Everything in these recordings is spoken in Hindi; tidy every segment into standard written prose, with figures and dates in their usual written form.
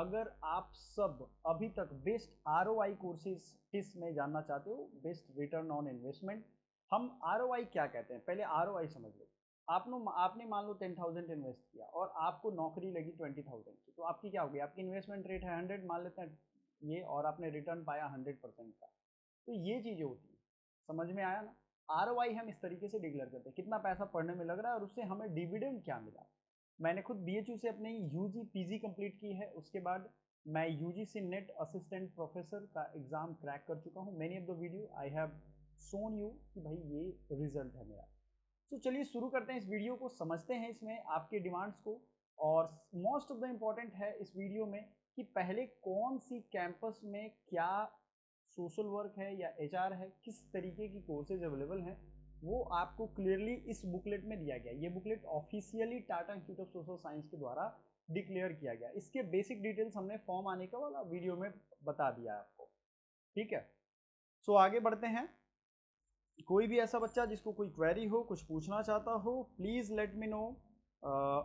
अगर आप सब अभी तक बेस्ट ROI कोर्सेज किस में जानना चाहते हो, बेस्ट रिटर्न ऑन इन्वेस्टमेंट, हम ROI क्या कहते हैं पहले ROI समझ लो। आपने मान लो 10,000 इन्वेस्ट किया और आपको नौकरी लगी 20,000 की, तो आपकी क्या होगी, आपकी इन्वेस्टमेंट रेट है 100 मान लेते हैं ये, और आपने रिटर्न पाया 100% का। तो ये चीज़ें होती हैं, समझ में आया ना। ROI हम इस तरीके से डिक्लेयर करते हैं कितना पैसा पढ़ने में लग रहा है और उससे हमें डिविडेंड क्या मिला। मैंने खुद BHU से अपनी UG PG कंप्लीट की है, उसके बाद मैं UGC नेट असिस्टेंट प्रोफेसर का एग्जाम क्रैक कर चुका हूँ। Many of the video I have shown you कि भाई ये रिजल्ट है मेरा। तो चलिए शुरू करते हैं इस वीडियो को, समझते हैं इसमें आपके डिमांड्स को। और मोस्ट ऑफ द इम्पॉर्टेंट है इस वीडियो में कि पहले कौन सी कैंपस में क्या सोशल वर्क है या HR है, किस तरीके की कोर्सेज अवेलेबल हैं, वो आपको क्लियरली इस बुकलेट में दिया गया। ये booklet officially Tata institute of social science के द्वारा डिक्लेयर किया गया। इसके बेसिक डिटेल्स हमने फॉर्म आने का वाला वीडियो में बता दिया है आपको, ठीक है। सो आगे बढ़ते हैं। कोई भी ऐसा बच्चा जिसको कोई क्वेरी हो, कुछ पूछना चाहता हो, प्लीज़ लेट मी नो।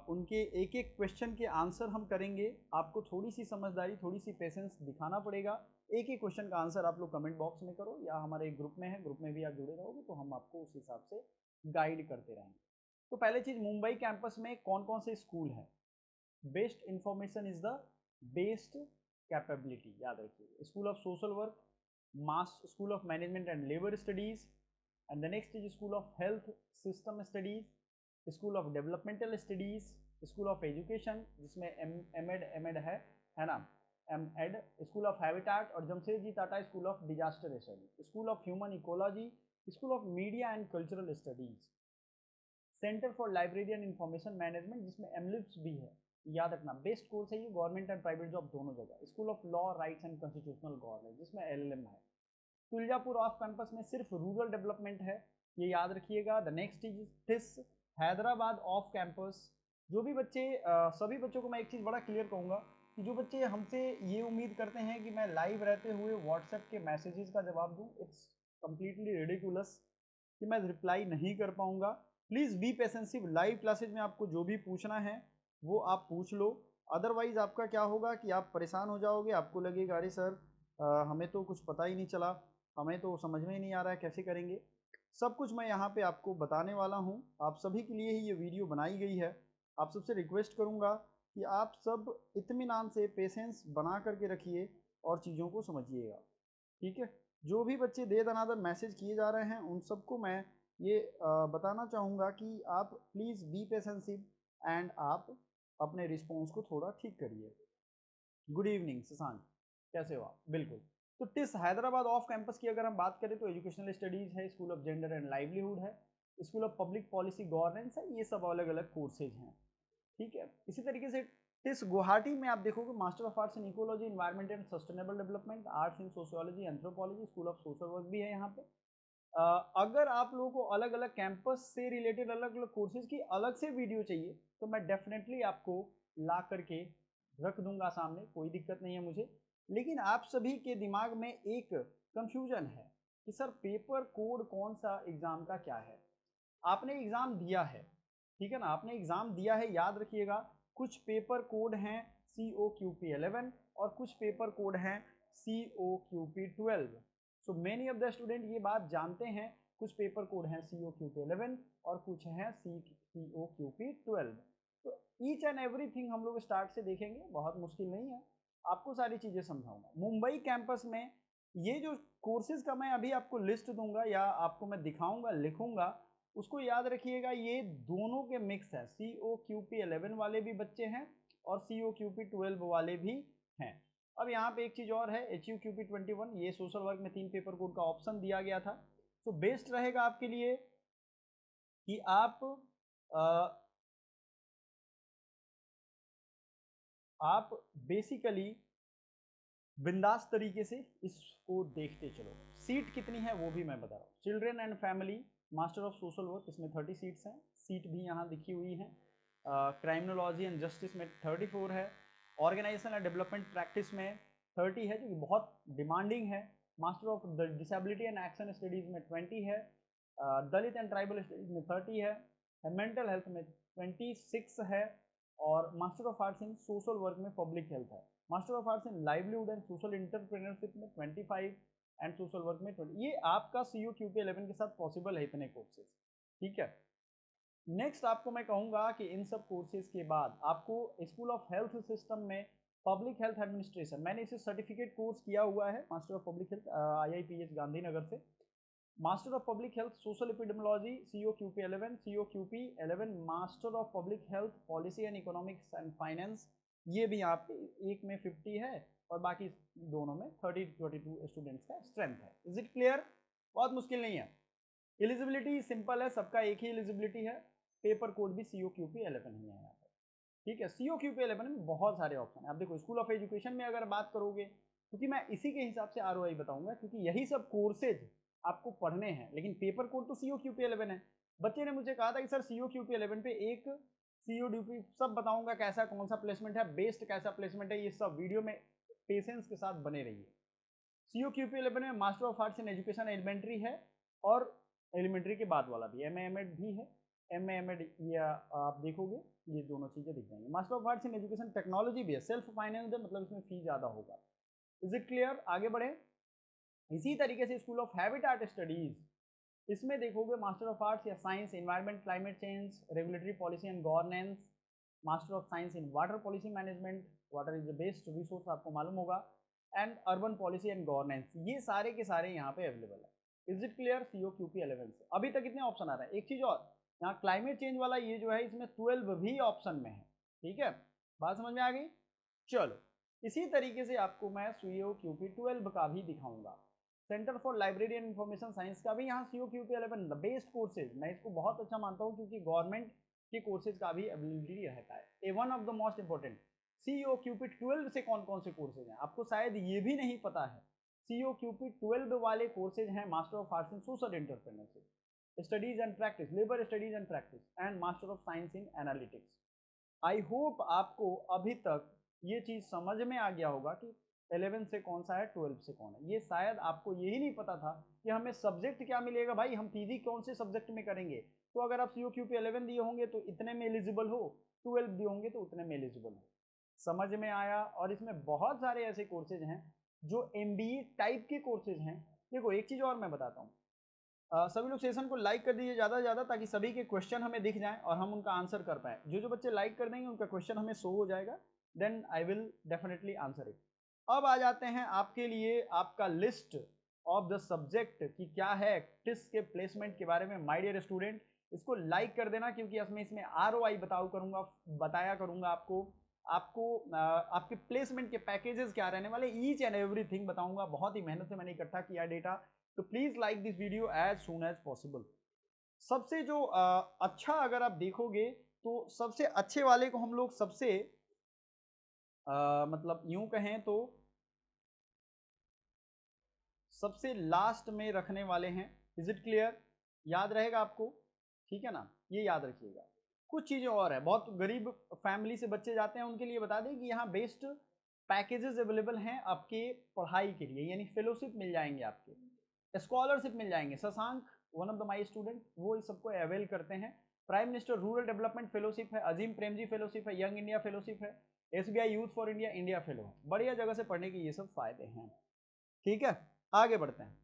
उनके एक एक क्वेश्चन के आंसर हम करेंगे। आपको थोड़ी सी समझदारी, थोड़ी सी पेशेंस दिखाना पड़ेगा। एक एक क्वेश्चन का आंसर आप लोग कमेंट बॉक्स में करो, या हमारे एक ग्रुप में है, ग्रुप में भी आप जुड़े रहोगे तो हम आपको उस हिसाब से गाइड करते रहेंगे। तो पहले चीज़, मुंबई कैंपस में कौन कौन से स्कूल हैं। Best information is the best capability, याद रखिए। School of social work, mass school of management and labour studies, and the next is School of Health System Studies, School of Developmental Studies, School of Education जिसमें एम एड है ना, एड, School of Habitat, और Jamshedji Tata school of disaster studies, School of Human Ecology, School of Media and Cultural Studies, centre for library and information management जिसमें एमलिप्स भी है, याद रखना। बेस्ट कोर्स है ये, गवर्नमेंट एंड प्राइवेट जॉब दोनों जगह। School of law, rights and constitutional governance जिसमें LLM है। तुलजापुर ऑफ कैंपस में सिर्फ रूरल डेवलपमेंट है, ये याद रखिएगा। The next is TISS Hyderabad of campus. जो भी बच्चे सभी बच्चों को मैं एक चीज़ बड़ा क्लियर कहूँगा कि जो बच्चे हमसे ये उम्मीद करते हैं कि मैं लाइव रहते हुए व्हाट्सएप के मैसेजेस का जवाब दूँ, इट्स कम्प्लीटली रिडिकुलस कि मैं रिप्लाई नहीं कर पाऊँगा। Please be patiensive. Live classes में आपको जो भी पूछना है वो आप पूछ लो, अदरवाइज आपका क्या होगा कि आप परेशान हो जाओगे। आपको लगेगा अरे सर हमें तो कुछ पता ही नहीं चला, हमें तो समझ में ही नहीं आ रहा है कैसे करेंगे। सब कुछ मैं यहाँ पे आपको बताने वाला हूँ, आप सभी के लिए ही ये वीडियो बनाई गई है। आप सबसे रिक्वेस्ट करूँगा कि आप सब इत्मीनान से पेशेंस बना करके रखिए और चीज़ों को समझिएगा, ठीक है। जो भी बच्चे दे दनादन मैसेज किए जा रहे हैं उन सबको मैं ये बताना चाहूँगा कि आप प्लीज़ बी पेशेंसिव एंड आप अपने रिस्पॉन्स को थोड़ा ठीक करिए। गुड इवनिंग शशांक, कैसे हो आप? बिल्कुल। तो टिस हैदराबाद ऑफ कैंपस की अगर हम बात करें तो एजुकेशनल स्टडीज़ है, school of gender and livelihood है, school of public policy governance है, ये सब अलग अलग कोर्सेज हैं, ठीक है। इसी तरीके से टिस गुवाहाटी में आप देखोगे master of arts in ecology, environment and sustainable development, arts in sociology, anthropology, school of social work भी है यहाँ पे। अगर आप लोगों को अलग अलग कैंपस से रिलेटेड अलग अलग कोर्सेज की अलग से वीडियो चाहिए तो मैं डेफिनेटली आपको ला करके रख दूंगा सामने, कोई दिक्कत नहीं है मुझे। लेकिन आप सभी के दिमाग में एक कंफ्यूजन है कि सर पेपर कोड कौन सा एग्जाम का क्या है। आपने एग्जाम दिया है, ठीक है ना, आपने एग्जाम दिया है, याद रखिएगा। कुछ पेपर कोड हैं COQP11 और कुछ पेपर कोड हैं COQP12। So many of the student ये बात जानते हैं, कुछ पेपर कोड हैं COQP11 और कुछ हैं COQP12। तो ईच एंड एवरीथिंग हम लोग स्टार्ट से देखेंगे, बहुत मुश्किल नहीं है, आपको सारी चीज़ें समझाऊंगा। मुंबई कैंपस में ये जो कोर्सेज का मैं अभी आपको लिस्ट दूंगा या आपको मैं दिखाऊंगा, लिखूंगा, उसको याद रखिएगा। ये दोनों के मिक्स है, COQP11 वाले भी बच्चे हैं और COQP12 वाले भी हैं। अब यहाँ पे एक चीज़ और है, HUQP21, ये सोशल वर्क में 3 पेपर कोड का ऑप्शन दिया गया था। तो बेस्ट रहेगा आपके लिए कि आप बेसिकली बिंदास तरीके से इसको देखते चलो। सीट कितनी है वो भी मैं बता रहा हूँ। Children and family master of social work, इसमें 30 सीट्स हैं, सीट भी यहाँ लिखी हुई हैं। क्राइमिनोलॉजी एंड जस्टिस में 34 है। ऑर्गेनाइजेशन एंड डेवलपमेंट प्रैक्टिस में 30 है जो कि बहुत डिमांडिंग है। Master of disability and action studies में 20 है। दलित एंड ट्राइबल स्टडीज़ में 30 है। मेंटल हेल्थ में 26 है और master of arts in social work में पब्लिक हेल्थ है। Master of arts in livelihood and social entrepreneurship में 25 एंड सोशल वर्क में 20। ये आपका COQP 11 के साथ पॉसिबल है इतने कोर्सेज, ठीक है। नेक्स्ट आपको मैं कहूँगा कि इन सब कोर्सेज के बाद आपको स्कूल ऑफ हेल्थ सिस्टम में पब्लिक हेल्थ एडमिनिस्ट्रेशन, मैंने इसे सर्टिफिकेट कोर्स किया हुआ है master of public health IIPH Gandhinagar से। Master of public health social epidemiology COQP 11, COQP 11 master of public health policy and economics and finance, ये भी यहाँ पे एक में 50 है और बाकी दोनों में 30-22 स्टूडेंट्स का स्ट्रेंथ है। Is it clear? बहुत मुश्किल नहीं है। एलिजिबिलिटी सिंपल है, सबका एक ही एलिजिबिलिटी है। पेपर कोड भी COQP 11 ही है यहाँ पे, ठीक है। COQP 11 में बहुत सारे ऑप्शन है। आप देखो स्कूल ऑफ एजुकेशन में अगर बात करोगे, क्योंकि मैं इसी के हिसाब से ROI बताऊंगा, क्योंकि यही सब कोर्सेज आपको पढ़ने हैं, लेकिन पेपर कोड तो COQP 11 है। बच्चे ने मुझे कहा था कि सर COQP 11 पे एक CODP सब बताऊंगा, कैसा कौन सा प्लेसमेंट है, बेस्ट कैसा प्लेसमेंट है, ये सब वीडियो में पेशेंस के साथ बने रहिए। COQP 11 में master of arts in education elementary है और एलिमेंट्री के बाद वाला भी MA-MAD भी है। MA-MAD या आप देखोगे ये दोनों चीजें दिख जाएंगी। Master of arts in education technology भी है, सेल्फ फाइनेंस है, मतलब इसमें फी ज्यादा होगा। Is it clear? आगे बढ़े। इसी तरीके से स्कूल ऑफ हैबिटेट स्टडीज, इसमें देखोगे मास्टर ऑफ आर्ट्स या science environment climate change regulatory policy and governance, master of science in water policy management, water is the best resource आपको मालूम होगा, and urban policy and governance, ये सारे के सारे यहाँ पे अवेलेबल है। Is it clear? COQP 11 से अभी तक कितने ऑप्शन आ रहे हैं? एक चीज और, यहाँ क्लाइमेट चेंज वाला ये जो है इसमें 12 भी ऑप्शन में है, ठीक है। बात समझ में आ गई? चलो इसी तरीके से आपको मैं COQP 12 का भी दिखाऊंगा। Centre for library and information science का भी यहाँ COQP 11 द बेस्ट कोर्सेज, मैं इसको बहुत अच्छा मानता हूँ क्योंकि गवर्नमेंट के कोर्सेज का भी अवेलेबिलिटी रहता है। A one of the most important COQP 12 से कौन कौन से कोर्सेज हैं, आपको शायद ये भी नहीं पता है। COQP 12 वाले कोर्सेज हैं master of arts in social entrepreneurship, studies and practice, labour studies and practice, and master of science in analytics. I hope आपको अभी तक ये चीज समझ में आ गया होगा कि 11 से कौन सा है, 12 से कौन है। ये शायद आपको यही नहीं पता था कि हमें सब्जेक्ट क्या मिलेगा, भाई हम पीजी कौन से सब्जेक्ट में करेंगे। तो अगर आप COQP 11 दिए होंगे तो इतने में एलिजिबल हो, 12 दिए होंगे तो उतने में एलिजिबल हो। समझ में आया? और इसमें बहुत सारे ऐसे कोर्सेज हैं जो MBA टाइप के कोर्सेज हैं। देखो एक चीज और मैं बताता हूँ, सभी लोग सेशन को लाइक कर दीजिए ज़्यादा से ज़्यादा, ताकि सभी के क्वेश्चन हमें दिख जाएं और हम उनका आंसर कर पाएँ। जो जो बच्चे लाइक कर देंगे उनका क्वेश्चन हमें शो हो जाएगा, then I will definitely answer it. अब आ जाते हैं आपके लिए आपका लिस्ट ऑफ द सब्जेक्ट कि क्या है टिस के प्लेसमेंट के बारे में। माय डियर स्टूडेंट, इसको लाइक कर देना क्योंकि इसमें ROI बताया करूँगा आपको आपके प्लेसमेंट के पैकेजेस क्या रहने वाले, ईच एंड एवरीथिंग बताऊंगा। बहुत ही मेहनत से मैंने इकट्ठा किया डेटा, तो please like this video as soon as possible. सबसे जो अच्छा अगर आप देखोगे तो सबसे अच्छे वाले को हम लोग सबसे मतलब यूं कहें तो सबसे लास्ट में रखने वाले हैं। Is it clear? याद रहेगा आपको, ठीक है ना, ये याद रखिएगा। कुछ चीजें और है, बहुत गरीब फैमिली से बच्चे जाते हैं उनके लिए बता दें कि यहाँ बेस्ट पैकेजेस अवेलेबल हैं आपके पढ़ाई के लिए, यानी फेलोशिप मिल जाएंगे, आपके स्कॉलरशिप मिल जाएंगे। Shashank one of the my student वो इस सबको अवेल करते हैं। Prime minister rural development fellowship है, अजीम प्रेमजी फेलोशिप है, यंग इंडिया फेलोशिप है, SBI youth for India India fellow है। बढ़िया जगह से पढ़ने के ये सब फायदे हैं, ठीक है। आगे बढ़ते हैं।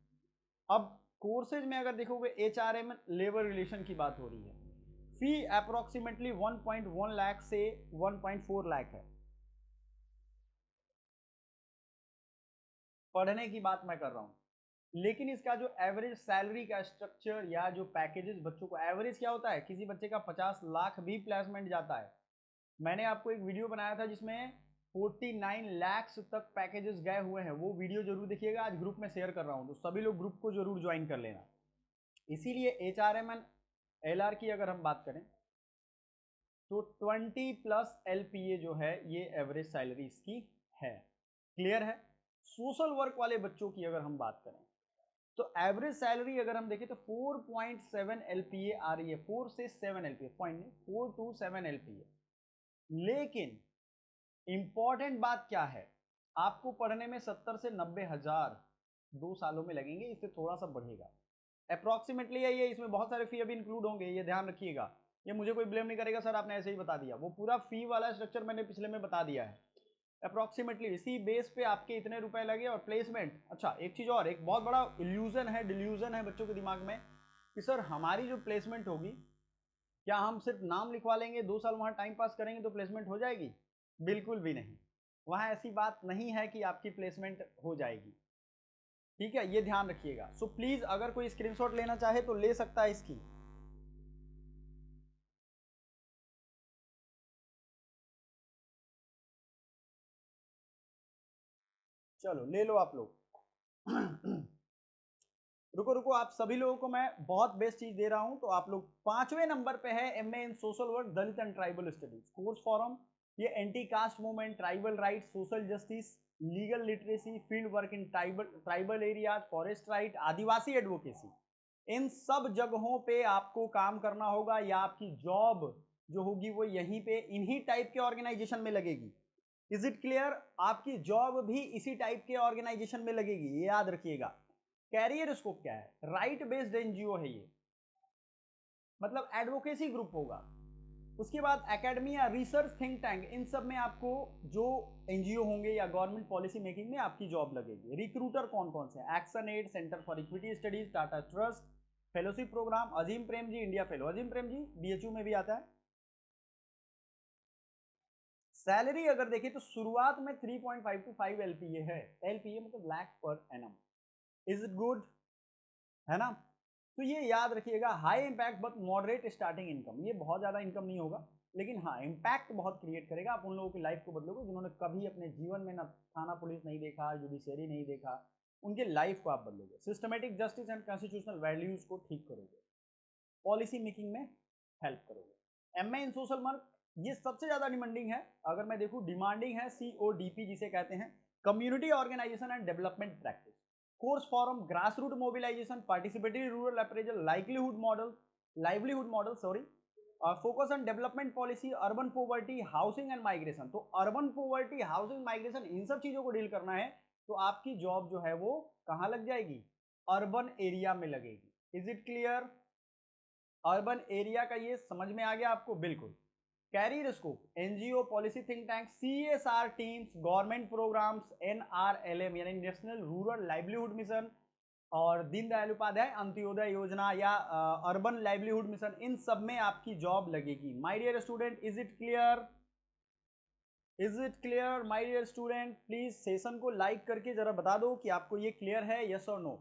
अब कोर्सेज में अगर देखोगे HRM लेबर रिलेशन की बात हो रही है। फी अप्रोक्सीमेटली 1.1 लाख से 1.4 लाख है। पढ़ने की बात मैं कर रहा हूं, लेकिन इसका जो एवरेज सैलरी का स्ट्रक्चर या जो पैकेजेस बच्चों को एवरेज क्या होता है, किसी बच्चे का 50 लाख भी प्लेसमेंट जाता है। मैंने आपको एक वीडियो बनाया था जिसमें 49 लाख तक पैकेजेस गए हुए हैं, वो वीडियो जरूर देखिएगा। आज ग्रुप में शेयर कर रहा हूं तो सभी लोग ग्रुप को जरूर ज्वाइन कर लेना। इसीलिए HRM एंड LR की अगर हम बात करें तो 20+ LPA जो है ये एवरेज सैलरी इसकी है। क्लियर है? सोशल वर्क वाले बच्चों की अगर हम बात करें तो एवरेज सैलरी अगर हम देखें तो 4.7 LPA आ रही है, 4 से 7 LPA, पॉइंट नहीं, 4 to 7 LPA। लेकिन इंपॉर्टेंट बात क्या है, आपको पढ़ने में 70 से 90 हजार 2 सालों में लगेंगे, इससे थोड़ा सा बढ़ेगा अप्रोक्सीमेटली है ये। इसमें बहुत सारे फी अभी इंक्लूड होंगे, ये ध्यान रखिएगा। ये मुझे कोई ब्लेम नहीं करेगा सर आपने ऐसे ही बता दिया, वो पूरा फी वाला स्ट्रक्चर मैंने पिछले में बता दिया है। अप्रोक्सीमेटली इसी बेस पे आपके इतने रुपए लगे और प्लेसमेंट। अच्छा एक चीज और, एक बहुत बड़ा इल्यूजन है, डिल्यूजन है बच्चों के दिमाग में कि सर हमारी जो प्लेसमेंट होगी, क्या हम सिर्फ नाम लिखवा लेंगे 2 साल वहां टाइम पास करेंगे तो प्लेसमेंट हो जाएगी? बिल्कुल भी नहीं, वहां ऐसी बात नहीं है कि आपकी प्लेसमेंट हो जाएगी। ठीक है, ये ध्यान रखिएगा। सो प्लीज अगर कोई स्क्रीनशॉट लेना चाहे तो ले सकता है इसकी। चलो ले लो आप लोग। रुको रुको, आप सभी लोगों को मैं बहुत बेस्ट चीज दे रहा हूं, तो आप लोग 5वें नंबर पे है MA in social work Dalit and tribal studies course forum. ये anti caste movement, tribal right, social justice, legal literacy, field work in tribal areas, forest right, Adivasi advocacy, इन सब जगहों पे आपको काम करना होगा, या आपकी जॉब जो होगी वो यहीं पे इन्हीं टाइप के ऑर्गेनाइजेशन में लगेगी। Is it clear? आपकी जॉब भी इसी टाइप के ऑर्गेनाइजेशन में लगेगी, ये याद रखिएगा। कैरियर स्कोप क्या है? राइट बेस्ड एनजीओ है ये, मतलब एडवोकेसी ग्रुप होगा। उसके बाद एकेडमिया, रिसर्च, थिंक टैंक, इन सब में आपको जो एनजीओ होंगे या गवर्नमेंट पॉलिसी मेकिंग में आपकी जॉब लगेगी। रिक्रूटर कौन कौन से? Action Aid, centre for equity studies, Tata trust, fellowship programme, Azim Premji India fellow, Azim Premji BHU में भी आता है। सैलरी अगर देखें तो शुरुआत में 3.5 to 5 एलपीए है, एलपीए मतलब lakh per annum. Is it good? है ना? तो ये याद रखिएगा, high impact but moderate starting income. ये बहुत ज्यादा इनकम नहीं होगा, लेकिन हाँ इंपैक्ट बहुत क्रिएट करेगा। आप उन लोगों की लाइफ को बदलोगे जिन्होंने कभी अपने जीवन में ना थाना पुलिस नहीं देखा, जुडिशरी नहीं देखा, उनके लाइफ को आप बदलोगे। Systematic justice and constitutional values को ठीक करोगे, पॉलिसी मेकिंग में हेल्प करोगे। एमए इन सोशल वर्क ये सबसे ज्यादा डिमांडिंग है, अगर मैं देखूं डिमांडिंग है सीओडीपी जिसे कहते हैं, community organisation and development practice. Course forum, grass root mobilisation, participatory rural appraisal, livelihood model sorry, focus on development policy, urban poverty, housing and migration. तो अर्बन पॉवर्टी, हाउसिंग, माइग्रेशन, इन सब चीजों को डील करना है तो आपकी जॉब जो है वो कहां लग जाएगी? अर्बन एरिया में लगेगी। Is it clear? Urban area का ये समझ में आ गया आपको? बिल्कुल। Career scope, NGO, policy think tank, CSR teams, government programmes, NRLM यानी नेशनल रूरल लाइवलीहुड मिशन, और दीनदयाल उपाध्याय अंत्योदय योजना या अर्बन लाइवलीहुड मिशन, इन सब में आपकी जॉब लगेगी। My dear student, is it clear? Is it clear my dear student? Please session को लाइक करके जरा बता दो कि आपको ये क्लियर है, यस और नो।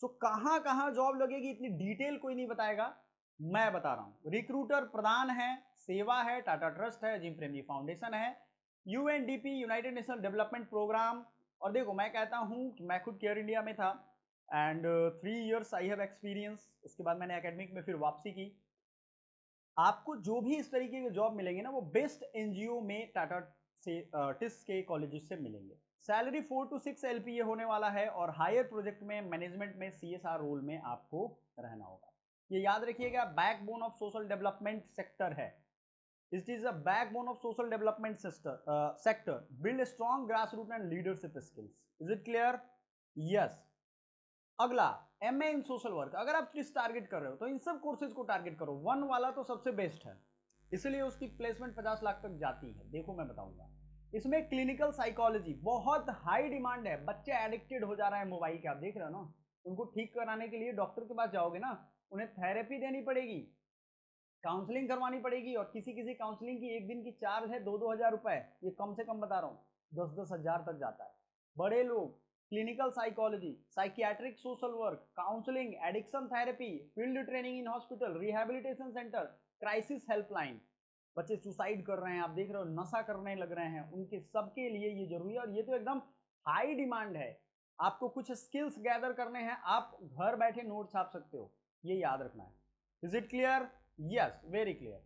सो कहां कहां जॉब लगेगी इतनी डिटेल कोई नहीं बताएगा, मैं बता रहा हूं। रिक्रूटर प्रधान है, सेवा है, टाटा ट्रस्ट है, जिम प्रेमी फाउंडेशन है, UNDP united national development programme. और देखो मैं कहता हूं कि मैं खुद केयर इंडिया में था and 3 years I have experience. उसके बाद मैंने एकेडमिक में फिर वापसी की। आपको जो भी इस तरीके के जॉब मिलेंगे ना वो बेस्ट एनजीओ में टाटा से टिस के कॉलेजेस से मिलेंगे। सैलरी 4 to 6 एलपीए होने वाला है और हायर प्रोजेक्ट में मैनेजमेंट में सीएसआर रोल में आपको रहना होगा। ये याद रखिएगा, backbone of social development sector है। It is a backbone of social development sector, build strong grass root and leadership skills. Is it clear? Yes. अगला, एमए इन सोशल वर्क। अगर आप किस टारगेट कर रहे हो तो इन सब कोर्सेज को टारगेट करो। 1 वाला तो सबसे बेस्ट है, इसलिए उसकी प्लेसमेंट 50 लाख तक जाती है। देखो मैं बताऊंगा, इसमें क्लिनिकल साइकोलॉजी बहुत हाई डिमांड है। बच्चे एडिक्टेड हो जा रहे हैं मोबाइल के, आप देख रहे हो ना। उनको ठीक कराने के लिए डॉक्टर के पास जाओगे ना, उन्हें थेरेपी देनी पड़ेगी, काउंसलिंग करवानी पड़ेगी, और किसी किसी काउंसलिंग की एक दिन की चार्ज है 2-2 हज़ार रुपए। ये कम से कम बता रहा हूँ, 10-10 हज़ार तक जाता है। बड़े लोग, clinical psychology, psychiatric social work, counselling, addiction therapy, field training in hospital, rehabilitation centre, crisis helpline. बच्चे सुसाइड कर रहे हैं, आप देख रहे हो, नशा करने लग रहे हैं, उनके सबके लिए ये जरूरी है। और ये तो एकदम हाई डिमांड है। आपको कुछ स्किल्स गैदर करने हैं, आप घर बैठे नोट छाप सकते हो, ये याद रखना है। Is it clear? Yes, very clear.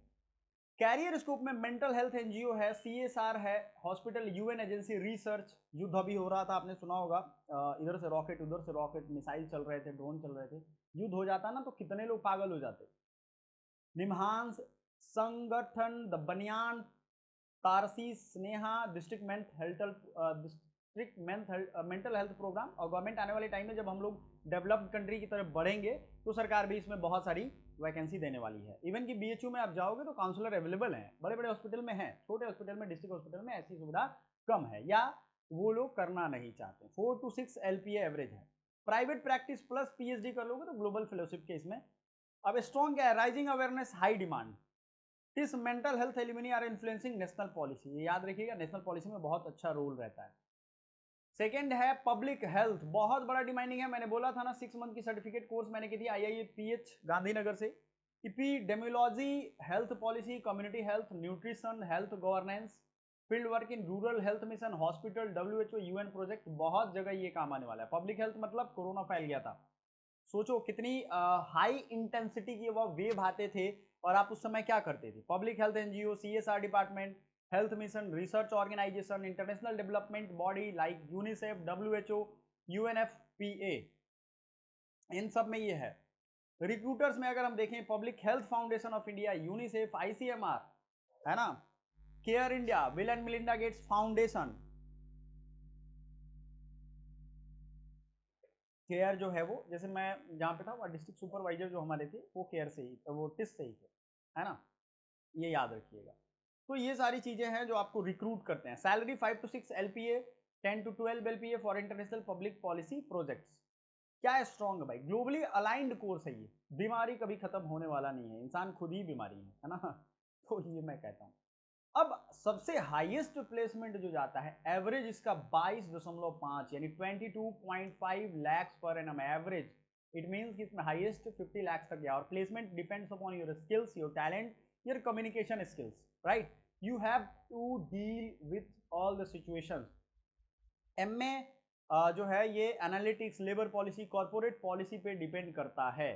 Career scope में मेंटल हेल्थ एनजीओ है, सीएसआर है, हॉस्पिटल, यूएन एजेंसी, रिसर्च। युद्ध अभी हो रहा था, आपने सुना होगा, इधर से रॉकेट उधर से रॉकेट, मिसाइल चल रहे थे, ड्रोन चल रहे थे। युद्ध हो जाता ना तो कितने लोग पागल हो जाते। निमहांस संगठन, द बनियान, तारसी, Sneha, district mental health program. और गवर्नमेंट आने वाले टाइम में जब हम लोग डेवलप्ड कंट्री की तरफ बढ़ेंगे तो सरकार भी इसमें बहुत सारी वैकेंसी देने वाली है। इवन कि बीएचयू में आप जाओगे तो काउंसलर अवेलेबल हैं, बड़े बड़े हॉस्पिटल में हैं, छोटे हॉस्पिटल में, डिस्ट्रिक्ट हॉस्पिटल में ऐसी सुविधा कम है या वो लोग करना नहीं चाहते। 4 to 6 LPA एवरेज है। प्राइवेट प्रैक्टिस प्लस PhD कर लोगे तो ग्लोबल फेलोशिप के इसमें। अब स्ट्रॉन्ग क्या है, राइजिंग अवेयरनेस, हाई डिमांड। किस mental health alimony are influencing national policy, ये याद रखिएगा, नेशनल पॉलिसी में बहुत अच्छा रोल रहता है। सेकेंड है पब्लिक हेल्थ, बहुत बड़ा डिमांडिंग है, मैंने बोला था ना 6 मंथ की सर्टिफिकेट कोर्स मैंने की थी IIPH गांधीनगर से। Epidemiology, health policy, community health, nutrition, health governance, field work in rural health mission, hospital, WHO, UN project, बहुत जगह ये काम आने वाला है। पब्लिक हेल्थ मतलब कोरोना फैल गया था, सोचो कितनी हाई इंटेंसिटी की वह वेव आते थे और आप उस समय क्या करते थे। Public health NGO, CSR department, health mission, research organisation, international development body like UNICEF, WHO, UNFPA, इन सब में ये है। रिक्रूटर्स में अगर हम देखें, public health foundation of India, UNICEF, ICMR, है ना, care India, Bill and Melinda Gates foundation. Care जो है वो, जैसे मैं जहाँ पे था वहाँ डिस्ट्रिक्ट सुपरवाइजर जो हमारे थे वो केयर से ही, वो टिस से ही थे, है ना, ये याद रखिएगा। तो ये सारी चीजें हैं जो आपको रिक्रूट करते हैं। Salary 5 to 6 LPA, 10 to 12 LPA for international public policy projects. क्या है, स्ट्रॉन्ग भाई, ग्लोबली अलाइंड कोर्स है ये, बीमारी कभी खत्म होने वाला नहीं है, इंसान खुद ही बीमारी है ना तो ये मैं कहता हूँ। अब सबसे हाईएस्ट प्लेसमेंट जो जाता है, एवरेज इसका 22.5 यानी 22.5 lakh per annum average. It means कि इसमें हाईएस्ट 50 लाख तक गया। और placement depends upon your skills, your talent, your communication skills, right. You have to deal with all the situations. MA जो है ये analytics, labour policy, corporate policy पे डिपेंड करता है।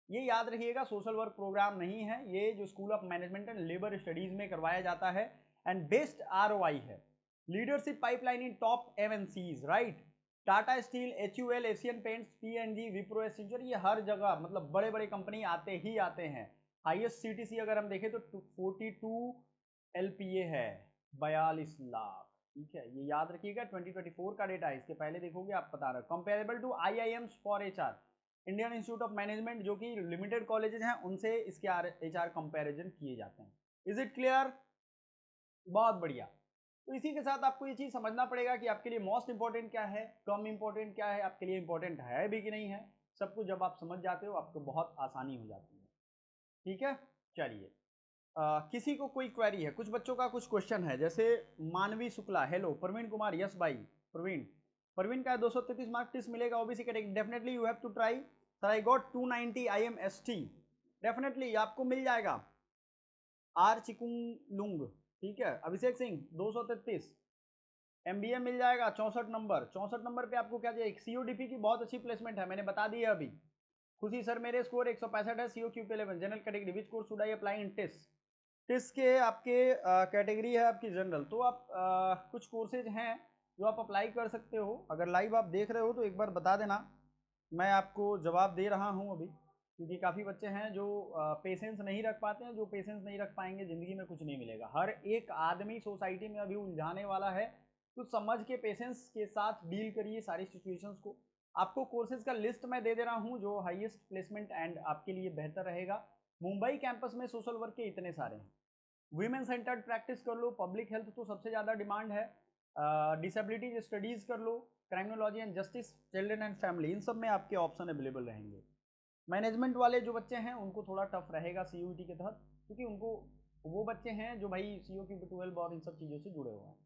ये याद रखिएगा, सोशल वर्क प्रोग्राम नहीं है ये, जो school of management and labour studies में करवाया जाता है। एंड बेस्ट ROI है। Leadership pipeline in top MNCs, right. Tata steel, HUL, Asian paints, PNG, Wipro, Accenture, ये हर जगह मतलब बड़े बड़े कंपनी आते ही आते हैं। हाईएस्ट CTC अगर हम देखें तो 42 LPA है, 42 लाख, ठीक है, ये याद रखिएगा। 2024 का डेटा है, इसके पहले देखोगे आप बता रहे हो। Comparable to IIMs for HR, Indian institute of management, जो कि लिमिटेड कॉलेजेस हैं उनसे इसके HR कंपैरिजन किए जाते हैं। Is it clear? बहुत बढ़िया। तो इसी के साथ आपको ये चीज समझना पड़ेगा कि आपके लिए मोस्ट इंपॉर्टेंट क्या है, कम इंपॉर्टेंट क्या है, आपके लिए इंपॉर्टेंट है भी कि नहीं है। सब कुछ जब आप समझ जाते हो आपको बहुत आसानी हो जाती है, ठीक है। चलिए, किसी को कोई क्वेरी है, कुछ बच्चों का कुछ क्वेश्चन है, जैसे मानवी शुक्ला, हेलो। प्रवीण कुमार, यस भाई प्रवीण। प्रवीण का 233 मार्क टिस मिलेगा OBC category, definitely you have to try. Sir I got 290 IMST, definitely आपको मिल जाएगा। आर चिकुंगलुंग, ठीक है। अभिषेक सिंह 233, MBA मिल जाएगा 64 नंबर। 64 नंबर पे आपको क्या चाहिए, CODP की बहुत अच्छी प्लेसमेंट है, मैंने बता दी है अभी। खुशी सर, मेरे स्कोर 165 है, COQP11 general category, which course should I apply in TISS. TISS के आपके कैटेगरी है आपकी जनरल, तो आप कुछ कोर्सेज हैं जो आप अप्लाई कर सकते हो। अगर लाइव आप देख रहे हो तो एक बार बता देना, मैं आपको जवाब दे रहा हूं अभी, क्योंकि काफ़ी बच्चे हैं जो पेशेंस नहीं रख पाते हैं। जो पेशेंस नहीं रख पाएंगे ज़िंदगी में कुछ नहीं मिलेगा। हर एक आदमी सोसाइटी में अभी उलझाने वाला है, तो समझ के पेशेंस के साथ डील करिए सारी सिचुएशंस को। आपको कोर्सेज का लिस्ट मैं दे दे रहा हूँ जो हाईएस्ट प्लेसमेंट एंड आपके लिए बेहतर रहेगा। मुंबई कैंपस में सोशल वर्क के इतने सारे हैं। वीमेन सेंटर्ड प्रैक्टिस कर लो, पब्लिक हेल्थ तो सबसे ज़्यादा डिमांड है, डिसेबिलिटीज स्टडीज़ कर लो, criminology and justice, children and family, इन सब में आपके ऑप्शन अवेलेबल रहेंगे। मैनेजमेंट वाले जो बच्चे हैं उनको थोड़ा टफ रहेगा CUET के तहत, क्योंकि उनको वो बच्चे हैं जो भाई COQP12 और इन सब चीज़ों से जुड़े हुए हैं।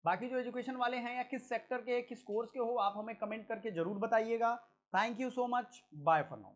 बाकी जो एजुकेशन वाले हैं या किस सेक्टर के किस कोर्स के हो, आप हमें कमेंट करके ज़रूर बताइएगा। Thank you so much, bye for now.